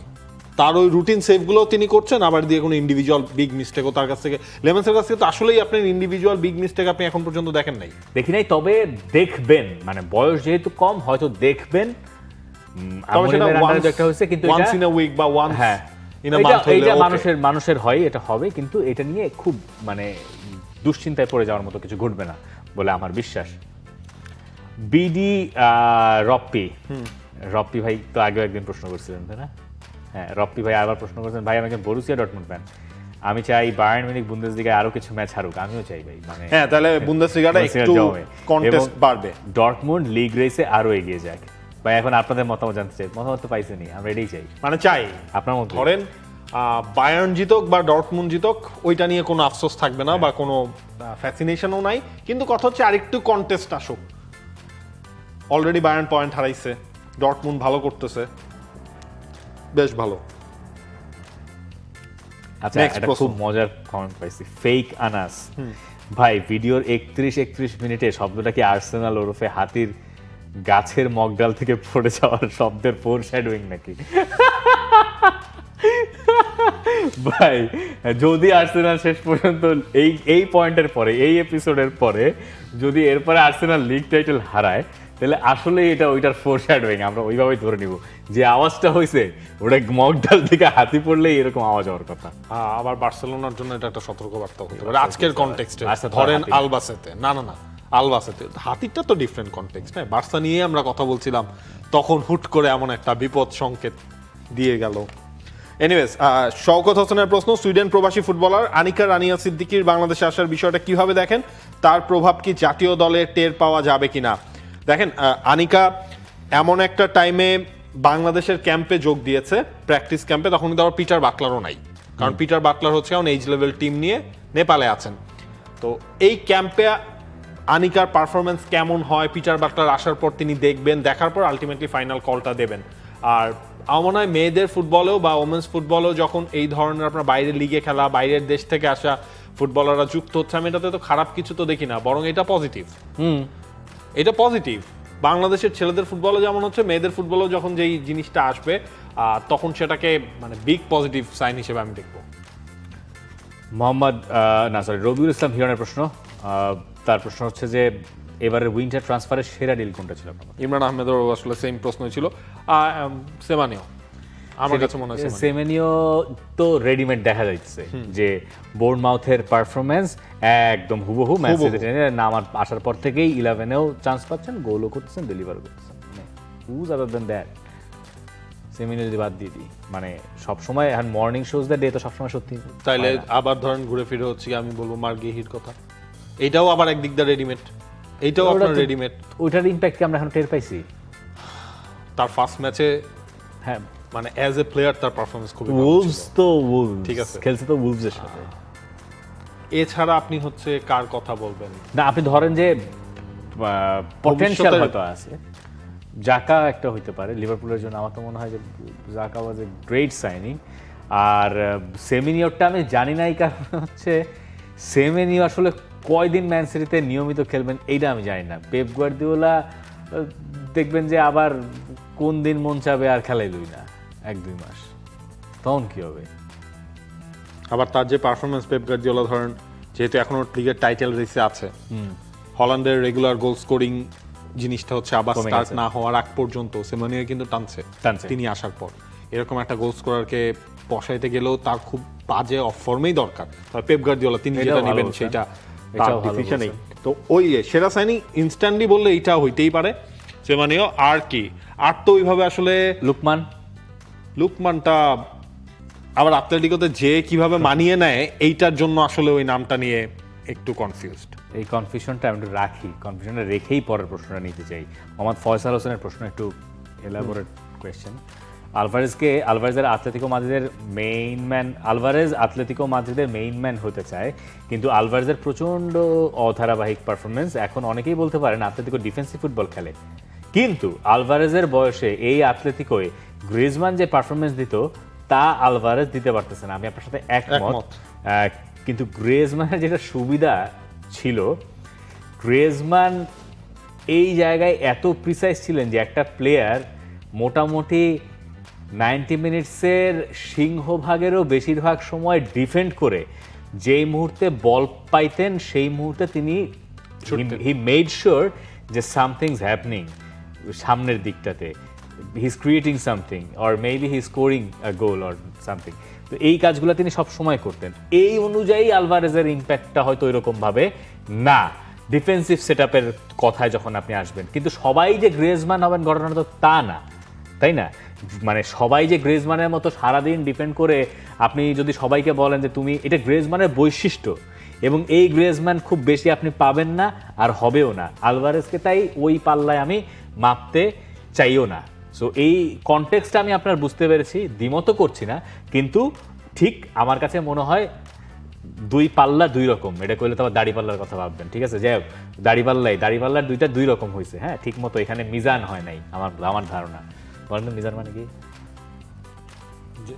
তার ওই রুটিন সেভগুলো তিনি করছেন, আবার দিয়ে কোনো ইন্ডিভিজুয়াল বিগ মিস্টেকও তার কাছ থেকে, লেমেন্সের কাছ থেকে তো আসলেই আপনার ইন্ডিভিজুয়াল বিগ মিস্টেক আপনি এখন পর্যন্ত দেখেন নাই। দেখি নাই, তবে দেখবেন, মানে বয়স যেহেতু কম হয়তো দেখবেন। একটা হয়েছে কিন্তু ওয়ান্স ইন আ উইক বা ওয়ান্স হ্যাঁ ইন আ মান্থ হলে এটা মানুষের হয়, এটা হবে, কিন্তু এটা নিয়ে খুব মানে দুশ্চিন্তায় পড়ে যাওয়ার মতো কিছু ঘটবে না বলে আমার বিশ্বাস। বিডি রপ্পি ভাই তো আগেও একদিন প্রশ্ন করছিলেন, তাই না? হ্যাঁ, রপ্পি ভাই আবার প্রশ্ন করছেন, ভাই আমি একজন বরুসিয়া ডর্টমুন্ড ফ্যান, আমি চাই বায়ার্ন মিউনিখ বুন্দেসলিগায় আরো কিছু ম্যাচ হারুক, আমিও চাই ভাই, মানে হ্যাঁ, তাহলে বুন্দেসলিগাটা একটু কন্টেস্ট বাড়বে, ডর্টমুন্ড লিগ রেসে আরো এগিয়ে যাক। ভাই এখন আপনাদের মতামত জানতে চাই, মতামত তো পাইছেনি, আমরা এটাই চাই, মানে চাই আপনার মত। ধরেন বায়ার্ন জিতক বা ডর্টমুন্ড জিতক, ওইটা নিয়ে কোনো আফসোস থাকবে না বা কোনো ফ্যাসিনেশনও নাই, কিন্তু কথা হচ্ছে আরেকটু কন্টেস্ট আসুক। অলরেডি বায়ার্ন পয়েন্ট হারাইছে, ডর্টমুন্ড ভালো করতেছে, বেশ ভালো। আচ্ছা, একটা খুব মজার কমেন্ট পাইছি, ফেক আনাস, ভাই ভিডিওর 31 মিনিটে শব্দটা কি আর্সেনাল ওরফে হাতির গাছের মগডাল থেকে পড়ে যাওয়ার শব্দের ফোরশ্যাডোয়িং নাকি? ভাই যদি আর্সেনাল শেষ পর্যন্ত এই পয়েন্টের পরে, এই এপিসোডের পরে যদি এরপরে আর্সেনাল লিগ টাইটেল হারায়, তাহলে আসলে এটা ওইটার ফোরশ্যাডোয়িং আমরা ওইভাবেই ধরে নিব যে আওয়াজটা হয়েছে ওটা মগডাল থেকে হাতি পড়লেই এরকম আওয়াজ হওয়ার কথা। আবার বার্সেলোনার জন্য এটা একটা সতর্কবার্তা হতে পারে আজকের কনটেক্সটে। আচ্ছা, ধরেন হাতি। আলবাসেতে, না আলবাসেতে হাতিটা তো ডিফারেন্ট কনটেক্সট, হ্যাঁ বার্সা নিয়ে আমরা কথা বলছিলাম, তখন হুট করে এমন একটা বিপদ সংকেত দিয়ে গেল। এনিওয়েজ, শওকত হোসেনের প্রশ্ন, সুইডেন প্রবাসী ফুটবলার আনিকা রানিয়া সিদ্দিকীর বাংলাদেশে আসার বিষয়টা কিভাবে দেখেন? তার প্রভাব কি জাতীয় দলে টের পাওয়া যাবে কিনা? দেখেন, আনিকা এমন একটা টাইমে বাংলাদেশের ক্যাম্পে যোগ দিয়েছে, প্র্যাকটিস ক্যাম্পে, তখন কিন্তু আবার পিটার বাকলারও নাই, কারণ পিটার বাকলার হচ্ছে এখন এইজ লেভেল টিম নিয়ে নেপালে আছেন। তো এই ক্যাম্পে আনিকার পারফরমেন্স কেমন হয় পিটার বাকলার আসার পর তিনি দেখবেন, দেখার পর আলটিমেটলি ফাইনাল কলটা দেবেন। আর আমার মনে হয় মেয়েদের ফুটবলেও বা ওমেন্স ফুটবলেও যখন এই ধরনের আপনার বাইরের লিগে খেলা, বাইরের দেশ থেকে আসা ফুটবলাররা যুক্ত হচ্ছে, আমি এটাতে তো খারাপ কিছু তো দেখি না, বরং এটা পজিটিভ। এটা পজিটিভ। বাংলাদেশের ছেলেদের ফুটবলে যেমন হচ্ছে, মেয়েদের ফুটবলেও যখন যেই জিনিসটা আসবে তখন সেটাকে মানে বিগ পজিটিভ সাইন হিসেবে আমি দেখবো। রবিউল ইসলাম হিরনের প্রশ্ন, তার প্রশ্ন হচ্ছে যে এবারের উইন্টার ট্রান্সফারের সেরা ডিল কোনটা ছিল আপনার? ইমরান আহমেদেরও আসলে সেম প্রশ্ন ছিল, সেমানিও আমার কাছে মনে হয় সেমেনিও তো রেডিমেড দেখা যাচ্ছে যে বোর্নমাউথের পারফরমেন্স একদম হুবহু ম্যাচ সিটিতে নামার আসার পর থেকেই 11-এও চান্স পাচ্ছেন, গোলও করতেছেন, ডেলিভারও করতেছেন। Who's other than that? Semenyo যদি বাদ দিয়ে দিই, মানে সবসময় এখন মর্নিং শোজ দ্য ডে তো সবসময় সত্যি। তাইলে আবার ধরেন ঘুরে ফিরে হচ্ছে আমি বলবো মার্গেহির কথা, এইটাও আবার একদিক দিয়ে রেডিমেড, এইটাও আপনার রেডিমেড। ওইটার ইম্প্যাক্ট কি আমরা এখন টের পাইছি? তার ফার্স্ট ম্যাচে হ্যাঁ, মানে অ্যাজ এ প্লেয়ার তার পারফরম্যান্স খুবই ভালো উলভস ছিল। তো উলভস ঠিক আছে, খেলছে তো উলভসের সাথে। এছাড়া আপনি হচ্ছে কার কথা বলবেন? না, আপনি ধরেন যে পটেনশিয়াল ভবিষ্যতে- হয়তো আছে, জাকা একটা হইতে পারে লিভারপুলের জন্য। আমার তো মনে হয় যে জাকা ওয়াজ এ গ্রেট সাইনিং। আর সেমিনিওরটা আমি জানি না, এই কারণে হচ্ছে সেমিনিও আসলে কয়দিন ম্যান সিটিতে নিয়মিত খেলবেন এইটা আমি জানি না। পেপ গার্দিওলা দেখবেন যে আবার কোন দিন মন চাবে আর খেলাই লই না 1-2 মাস, তখন কি হবে? আবার তার যে পারফরমেন্স পেপ গার্দিওলা ধরেন, যেহেতু এখনো লিগের টাইটেল রেসে আছে, হল্যান্ডের রেগুলার গোল স্কোরিং জিনিসটা হচ্ছে আবার কমে স্টার্ট গেছে। না হওয়ার আগ পর্যন্ত সেমানিও কিন্তু টানছে তিনি আসার পর। এরকম একটা গোল স্কোরারকে বসাইতে গেলেও তার খুব বাজে অফ ফর্মেই দরকার। তবে পেপ গার্দিওলা তিনি যেটা নেবেন সেটা তার ডিসিশনেই। তো ওই সেরা সাইনিং ইনস্ট্যান্টলি বললে এইটা হইতেই পারে সেমানিও। আর কি, আর তো ওইভাবে আসলে লুকমানটা আবার আতলেটিকোতে যে কিভাবে মানিয়ে নেয়, এইটার জন্য আসলে ওই নামটা নিয়ে একটু কনফিউজড। এই কনফিউশনটা আমি একটু রাখি, কনফিউশনটা রেখেই পরের প্রশ্নটা নিতে চাই। মোহাম্মদ ফয়সাল হোসেনের প্রশ্ন একটু এলাবোরেট কোয়েশ্চেন। আলভারেজের আতলেতিকো মাদ্রিদের মেইন ম্যান, আলভারেজ আতলেতিকো মাদ্রিদের মেইন ম্যান হতে চায়, কিন্তু আলভারেজের প্রচণ্ড অধারাবাহিক পারফরমেন্স, এখন অনেকেই বলতে পারেন আতলেতিকো ডিফেন্সিভ ফুটবল খেলে, কিন্তু আলভারেজের বয়সে এই আতলেতিকোয় গ্রিজমান যে পারফরমেন্স দিত তা আলভারেজ দিতে পারতেছে না। আমি আপনার সাথে একমত। কিন্তু গ্রিজমানের যেটা সুবিধা ছিল, গ্রিজমান এই জায়গায় এত প্রিসাইজ ছিলেন যে একটা প্লেয়ার মোটামুটি 90 মিনিটসের সিংহভাগেরও বেশিরভাগ সময় ডিফেন্ড করে যেই মুহূর্তে বল পাইতেন সেই মুহূর্তে তিনি হি মেড শিওর যে সামথিংস হ্যাপনিং সামনের দিকটাতে, he is creating something or maybe he scoring a goal or something. তো এই কাজগুলো তিনি সব সময় করতেন। এই অনুযায়ী আলভারেজের ইম্প্যাক্টটা হয়তো এরকমভাবে না ডিফেন্সিভ সেটআপের কথায় যখন আপনি আসবেন। কিন্তু সবাই যে গ্রিজমান হবেন ঘটনা তো তা না, তাই না? মানে সবাই যে গ্রিজমানের মতো সারাদিন ডিপেন্ড করে, আপনি যদি সবাইকে বলেন যে তুমি, এটা গ্রিজমানের বৈশিষ্ট্য এবং এই গ্রিজমান খুব বেশি আপনি পাবেন না আর হবেও না। আলভারেজকে তাই ওই পাল্লায় আমি মাপতে চাইও না। সো এই কনটেক্সটটা আমি আপনার বুঝতে পেরেছি, দ্বিমত করছি না, কিন্তু ঠিক আমার কাছে মনে হয় দুই পাল্লা দুই রকম। এটা কইলে তো আবার দাড়ি পাল্লার কথা ভাববেন, ঠিক আছে? যাই হোক, দাড়িপাল্লার দুইটা দুই রকম হয়েছে, হ্যাঁ ঠিক মতো এখানে মিজান হয় নাই আমার ধারণা। বলেন তো মিজান মানে কি?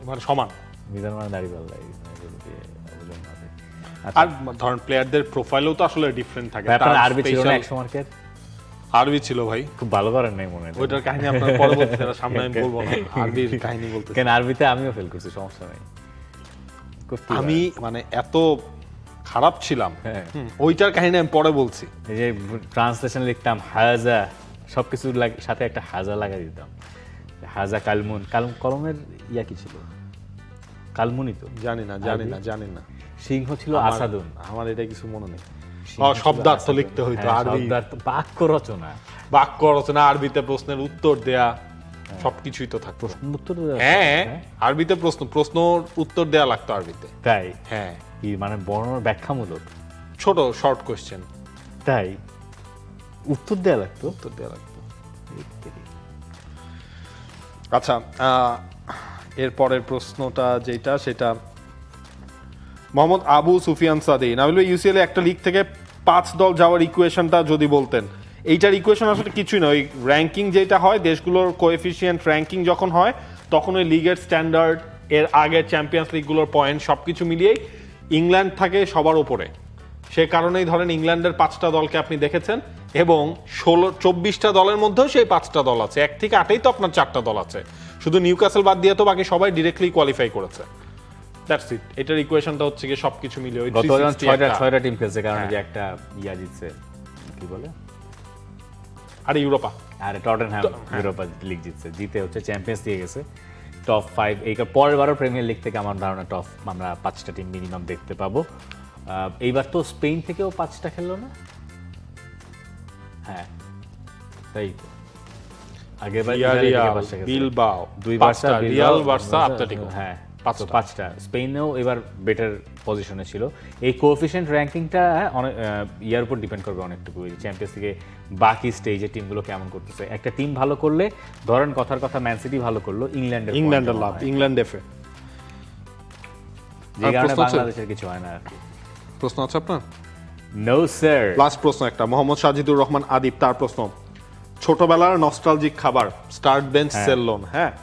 মানে সমান। মিজান মানে দাড়িপাল্লাই। আর ধরেন প্লেয়ারদের প্রোফাইলও তো আসলে ডিফারেন্ট থাকে। ভাই, আপনার তার আরবি ছিল না special- 100 মার্কের? আরবি ছিল ভাই, খুব ভালো করেন নাই মনে হয়। ওইটার কাহিনী আপনার পরে বলতে, সামনে আমি বলবো না, আরবির কাহিনী বলতে। কেন আরবিতে আমিও ফেল করছি, সমস্যা নাই। করতেই আমি মানে এত খারাপ ছিলাম, হ্যাঁ। ওইটার কাহিনী আমি পরে বলছি। পারি। এই যে ট্রান্সলেশন লিখতাম হাজা, সবকিছু সাথে একটা হাজা লাগাই দিতাম। হাজা কালমুন, কলমের ইয়া কি ছিল? কালমুনই তো। জানি না। সিংহ ছিল আসাদুন। আমার এটা কিছু মনে নেই। সিংহ ছিল শব্দার্থ আসাদুন। লিখতে হইতো, হ্যাঁ, আরবি শব্দার্থ, বাক্য রচনা, বাক্য রচনা, আরবিতে প্রশ্নের উত্তর দেয়া, সবকিছুই তো থাকতো। প্রশ্ন উত্তর। হ্যাঁ, আরবিতে প্রশ্ন উত্তর দেয়া লাগতো আরবিতে। তাই? হ্যাঁ, কি মানে বর্ণনার ব্যাখ্যামূলক? ছোট শর্ট কোশ্চেন তাই উত্তর দেয়া লাগতো? উত্তর দেয়া লাগতো। আচ্ছা, এরপরের প্রশ্নটা যেটা, সেটা মোহাম্মদ আবু সুফিয়ান সাদিন, আমি বলবো ইউসিএল একটা লিগ থেকে 5 দল যাওয়ার ইকুয়েশনটা যদি বলতেন। এইটার ইকুয়েশন আসলে কিছুই না, ওই র্যাঙ্কিং যেটা হয়, দেশগুলোর কোএফিসিয়েন্ট র্যাঙ্কিং যখন হয়, তখন ওই লিগের স্ট্যান্ডার্ড, এর আগের চ্যাম্পিয়ন্স লিগগুলোর পয়েন্ট সবকিছু মিলিয়েই ইংল্যান্ড থাকে সবার উপরে। সে কারণেই ধরেন ইংল্যান্ডের 5টা দলকে আপনি দেখেছেন, এবং 24টা দলের মধ্যেও সেই 5টা দল আছে। 1 থেকে 8এই তো আপনার 4টা দল আছে, শুধু নিউক্যাসল বাদ দিয়ে তো বাকি সবাই ডিরেক্টলি কোয়ালিফাই করেছে। That's it. এটার ইকুয়েশনটা হচ্ছে কি সবকিছু মিলিয়ে ওই গত 360 ছয়টা টিম খেলছে, কারণ যে একটা ইয়া জিতছে, কি বলে, আর ইউরোপা, আর টটেনহ্যাম ইউরোপা লিগ জিতে হচ্ছে চ্যাম্পিয়ন্স লিগে গেছে টপ 5। এই পরের বারও প্রিমিয়ার লিগ থেকে আমার ধারণা আমরা 5টা টিম মিনিমাম দেখতে পাবো। এইবার তো স্পেন থেকেও 5টা খেললো না? হ্যাঁ, তাই তো। আগেরবার বিলবাও, দুই বার্সা, রিয়াল, বার্সা, আতলেটিকো। হ্যাঁ, 5টা। স্পেনেও এবার বেটার পজিশনে ছিল। এই কোএফিশিয়েন্ট র্যাঙ্কিংটা অনেক ইয়ার উপর ডিপেন্ড করবে অনেকটুকু, চ্যাম্পিয়ন্স লিগে বাকি স্টেজে টিমগুলো কেমন করতেছে। একটা টিম ভালো করলে, ধরেন কথার কথা ম্যান সিটি ভালো করলো, ইংল্যান্ডের লাভ, ইংল্যান্ড এফএ। যে কারণে বাংলাদেশের কিছু হয় না আর কি। প্রশ্ন আছে আপনার? No sir. লাস্ট প্রশ্ন একটা, মোহাম্মদ সাজিদুর রহমান আদিব, তার প্রশ্ন, ছোটবেলার নস্টালজিক খাবার, স্টার্ট বেঞ্চ সেলন, হ্যাঁ,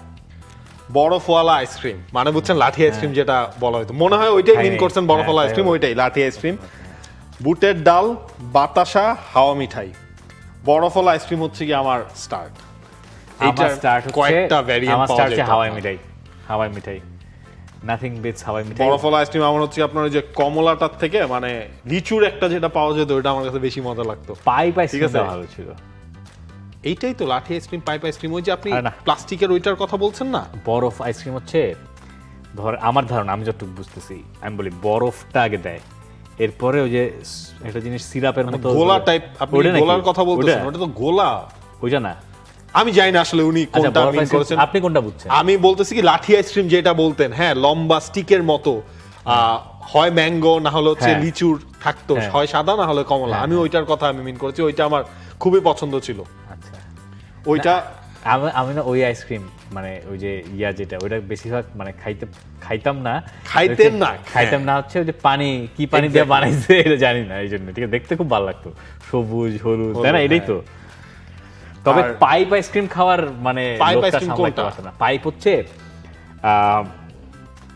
বরফওয়ালা আইসক্রিম, মানে বুঝছেন লাঠি আইসক্রিম যেটা বলা হয়তো, মনে হয় ওইটাই মিন করছেন, বরফওয়ালা আইসক্রিম ওইটাই, লাঠি আইসক্রিম। বুটের ডাল, বাতাসা, হাওয়া মিঠাই। বরফওয়ালা আইসক্রিম হচ্ছে কি আমার স্টার্ট। আমার স্টার্ট হচ্ছে, কয়েকটা ভ্যারিয়েন্ট আমার পাওয়া স্টার্ট যায়। হচ্ছে হাওয়াই মিঠাই। নাথিং বিটস হাওয়াই মিঠাই। বরফওয়ালা আইসক্রিম আমার হচ্ছে আপনার ওই যে কমলাটার থেকে, মানে লিচুর একটা যেটা পাওয়া যেত, ওইটা আমার কাছে বেশি মজা লাগতো। পাইপ ঠিক আইসক্রিমটা আছে? ভালো ছিল। এইটাই তো লাঠি আইসক্রিম, পাইপ আইসক্রিম, ওই যে আপনি আরে না। প্লাস্টিকের ওইটার কথা বলছেন না। বরফ আইসক্রিম হচ্ছে, আমার ধারণা, আমি যতটুকু বুঝতেছি, আমি বলি বরফটা আগে দেয়, এরপরে ওই যে একটা জিনিস সিরাপের মতো গোলা টাইপ, আপনি ওটা নাকি? গোলার কথা বলতেছেন, ওটা তো গোলা। ওইটা না? আমি জানি না আসলে উনি আচ্ছা, কোনটা বরফ মিন আইসক্রিম, করেছেন। আপনি কোনটা বুঝছেন? আমি বলতেছি কি লাঠি আইসক্রিম যেটা বলতেন, হ্যাঁ, লম্বা স্টিকের মতো, হয় ম্যাঙ্গো না হলে হচ্ছে হ্যাঁ। লিচুর থাকতো, হ্যাঁ। হয় সাদা না হলে কমলা। আমি ওইটার কথা আমি মিন করেছি, ওইটা আমার খুবই পছন্দ ছিল। আচ্ছা, ওইটা আমি না ওই আইসক্রিম, মানে ওই যে ইয়া যেটা, ওইটা বেশিরভাগ মানে খাইতাম না। খাইতেন না? খাইতাম না হচ্ছে ওই যে পানি, কি পানি দিয়ে বানাইছে এটা জানি না, এই জন্য। ঠিক আছে, দেখতে খুব ভালো লাগতো, সবুজ হলুদ, তাই না? এটাই তো। তবে আর- পাইপ আইসক্রিম খাওয়ার মানে পাইপ লোকটা আইসক্রিম সামলাইতে কোনটা? পারছে না। পাইপ হচ্ছে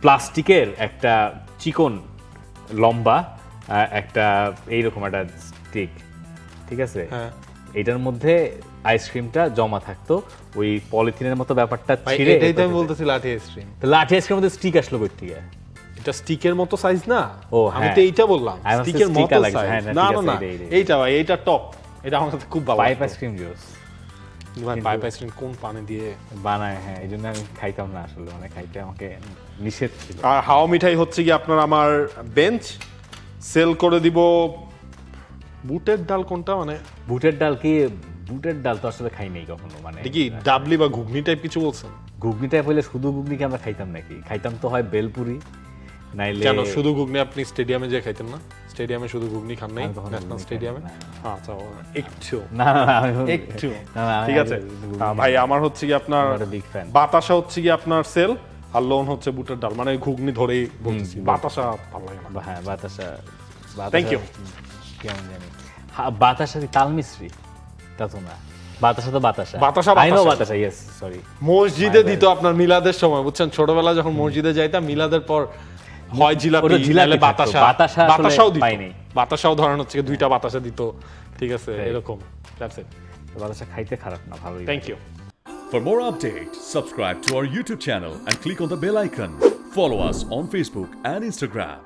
প্লাস্টিকের একটা চিকন লম্বা একটা এইরকম একটা স্টিক, ঠিক আছে? হ্যাঁ। এটার মধ্যে আইসক্রিমটা জমা থাকতো, ওই পলিথিনের মতো ব্যাপারটা ভাই, ছিঁড়ে এটাই তো আমি বলতেছি লাঠি আইসক্রিম। তো লাঠি আইসক্রিমের মধ্যে স্টিক আসলো কই থেকে? এটা স্টিকের মতো সাইজ না? ও, আমি হ্যাঁ। তো এইটা বললাম, আমি ভাবছি স্টিকের stick মতো আলাদা, সাইজ। হ্যাঁ, না, না ঠিক না আছে, না, এইটাই। এইটা ভাই, এইটা টপ, এটা আমার কাছে খুব ভালো পাইপ লাগতো। আইসক্রিম জুস ভাই, পাইপ আইসক্রিম কোন পানি দিয়ে বানায়, হ্যাঁ, এই জন্য আমি খাইতাম না আসলে, মানে খাইতে আমাকে নিষেধ ছিল। আর হাওয়া মিঠাই হচ্ছে কি আপনার আমার বেঞ্চ সেল করে দিব। বুটের ডাল কোনটা, মানে বুটের ডাল কি? বুটের ডাল তো আসলে খাই নাই কখনো, মানে দেখি ডাবলি বা ঘুগনি টাইপ কিছু বলছেন? ঘুগনিটা হইলে শুধু ঘুগনি কি আমরা খাইতাম নাকি? খাইতাম তো হয় বেলপুরি, নাইলে কেন শুধু ঘুগনি আপনি স্টেডিয়ামে যে খাইতেন না? স্টেডিয়ামে শুধু ঘুগনি খান নাই আমি কখনো ন্যাশনাল ঘুগনি স্টেডিয়ামে? খাইনি, আচ্ছা, একটু না না না, আমি একটু না, না, আমি ঠিক আছে। ঘুগনি ভাই খাই না। আমার হচ্ছে কি আপনার I'm not a big fan. বাতাসা হচ্ছে কি আপনার সেল, আর লোন হচ্ছে বুটের ডাল, মানে ঘুগনি ধরেই বলতেছি। বাতাসা ভালো লাগে না। হ্যাঁ, বাতাসা। Thank you. কেমন জানি বাতাসা কি তাল মিশ্রি? তা তো না, বাতাসা তো বাতাসা। বাতাসা, I know বাতাসা। বাতাসা, ইয়েস, সরি। মসজিদে দিত আপনার মিলাদের সময়, বুঝছেন, ছোটবেলা যখন মসজিদে যাইতাম মিলাদের পর হয় জিলাপি ওটা জিলাপি নাহলে থাকতো, বাতাসা বাতাসা আসলে বাতাসাও দিত পাইনি। বাতাসাও ধরেন হচ্ছে দুইটা বাতাসা দিত ঠিক আছে এরকম দ্যাটস ইট বাতাসা খাইতে খারাপ না, ভালোই। Thank you For more updates, subscribe to our YouTube channel and click on the bell icon. Follow us on Facebook and Instagram.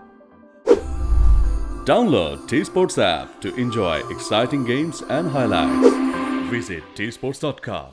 Download T Sports app to enjoy exciting games and highlights. Visit tsports.com.